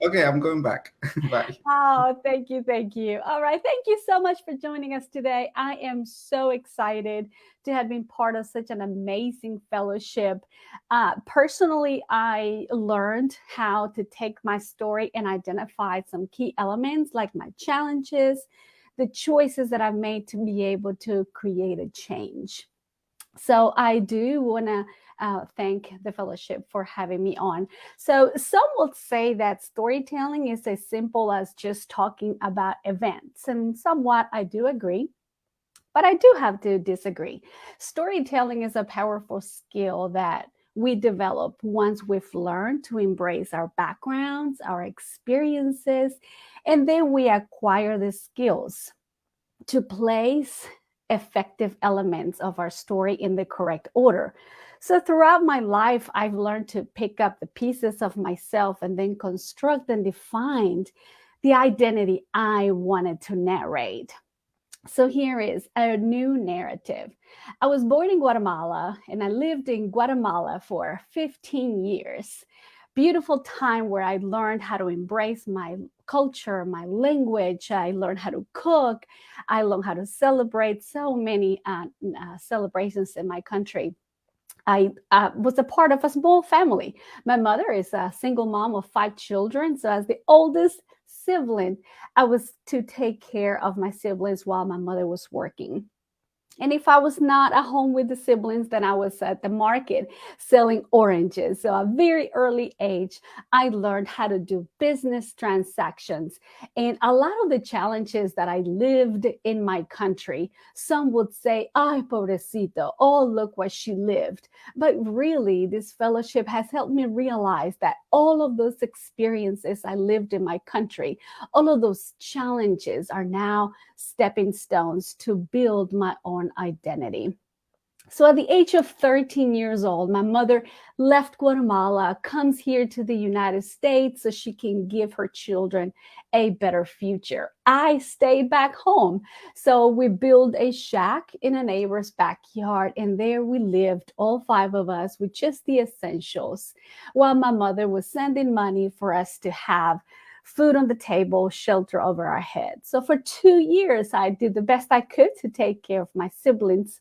Okay, I'm going back. Bye. Oh, thank you. Thank you. All right. Thank you so much for joining us today. I am so excited to have been part of such an amazing fellowship. Personally, I learned how to take my story and identify some key elements like my challenges, the choices that I've made to be able to create a change. So I do want to thank the fellowship for having me on. So some would say that storytelling is as simple as just talking about events, and somewhat I do agree. But I do have to disagree. Storytelling is a powerful skill that we develop once we've learned to embrace our backgrounds, our experiences, and then we acquire the skills to place effective elements of our story in the correct order. So, throughout my life, I've learned to pick up the pieces of myself and then construct and define the identity I wanted to narrate. So, here is a new narrative. I was born in Guatemala and I lived in Guatemala for 15 years. Beautiful time where I learned how to embrace my culture, my language. I learned how to cook. I learned how to celebrate so many celebrations in my country. I was a part of a small family. My mother is a single mom of 5 children. So, as the oldest sibling, I was to take care of my siblings while my mother was working. And if I was not at home with the siblings, then I was at the market selling oranges. So, at a very early age, I learned how to do business transactions. And a lot of the challenges that I lived in my country, some would say, ay, pobrecito, oh, look what she lived. But really, this fellowship has helped me realize that all of those experiences I lived in my country, all of those challenges are now stepping stones to build my own identity. So at the age of 13 years old, my mother left Guatemala, comes here to the United States so she can give her children a better future. I stayed back home. So we built a shack in a neighbor's backyard, and there we lived, all 5 of us, with just the essentials, while my mother was sending money for us to have food on the table, shelter over our heads. So for 2 years, I did the best I could to take care of my siblings.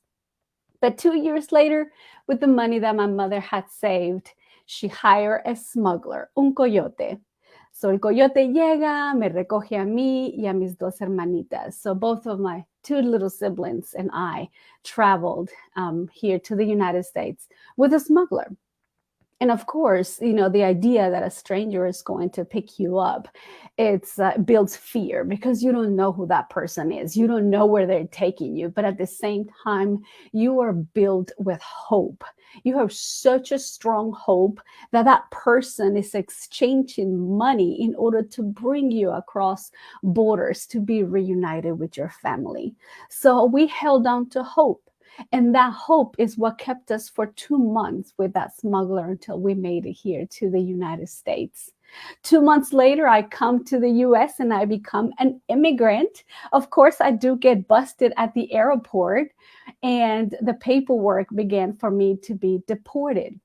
But 2 years later, with the money that my mother had saved, she hired a smuggler, un coyote. So el coyote llega, me recoge a mí y a mis dos hermanitas. So both of my 2 little siblings and I traveled here to the United States with a smuggler. And of course, the idea that a stranger is going to pick you up, it's builds fear because you don't know who that person is. You don't know where they're taking you. But at the same time, you are built with hope. You have such a strong hope that that person is exchanging money in order to bring you across borders to be reunited with your family. So we held on to hope. And that hope is what kept us for 2 months with that smuggler until we made it here to the United States. 2 months later, I come to the US and I become an immigrant. Of course, I do get busted at the airport, and the paperwork began for me to be deported.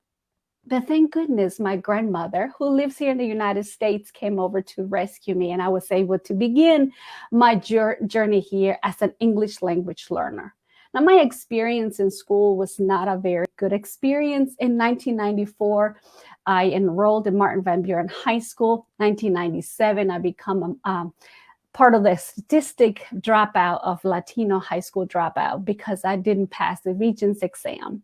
But thank goodness my grandmother, who lives here in the United States, came over to rescue me, and I was able to begin my journey here as an English language learner. Now, my experience in school was not a very good experience. In 1994, I enrolled in Martin Van Buren High School. 1997, I become part of the statistic dropout of Latino high school dropout because I didn't pass the Regents exam.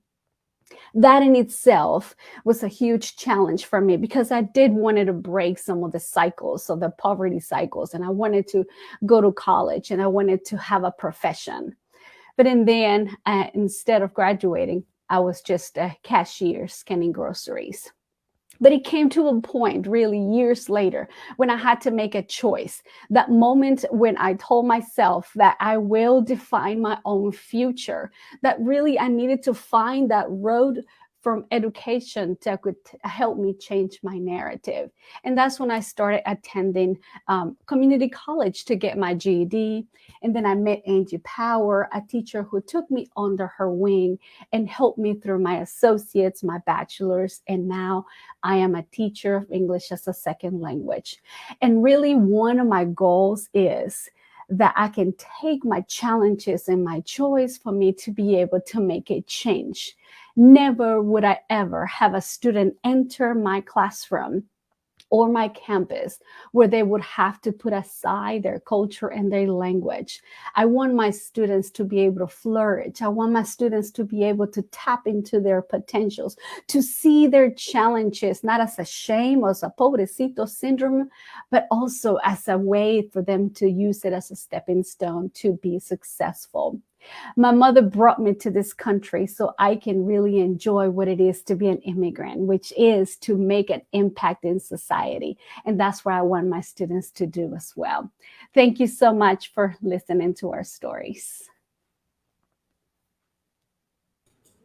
That in itself was a huge challenge for me because I did wanted to break some of the cycles, so the poverty cycles, and I wanted to go to college and I wanted to have a profession. But in the end, instead of graduating, I was just a cashier scanning groceries. But it came to a point really years later when I had to make a choice. That moment when I told myself that I will define my own future, that really I needed to find that road from education that could help me change my narrative. And that's when I started attending community college to get my GED. And then I met Angie Power, a teacher who took me under her wing and helped me through my associates, my bachelor's, and now I am a teacher of English as a second language. And really, one of my goals is that I can take my challenges and my joys for me to be able to make a change. Never would I ever have a student enter my classroom or my campus where they would have to put aside their culture and their language. I want my students to be able to flourish. I want my students to be able to tap into their potentials, to see their challenges, not as a shame or as a pobrecito syndrome, but also as a way for them to use it as a stepping stone to be successful. My mother brought me to this country so I can really enjoy what it is to be an immigrant, which is to make an impact in society. And that's what I want my students to do as well. Thank you so much for listening to our stories.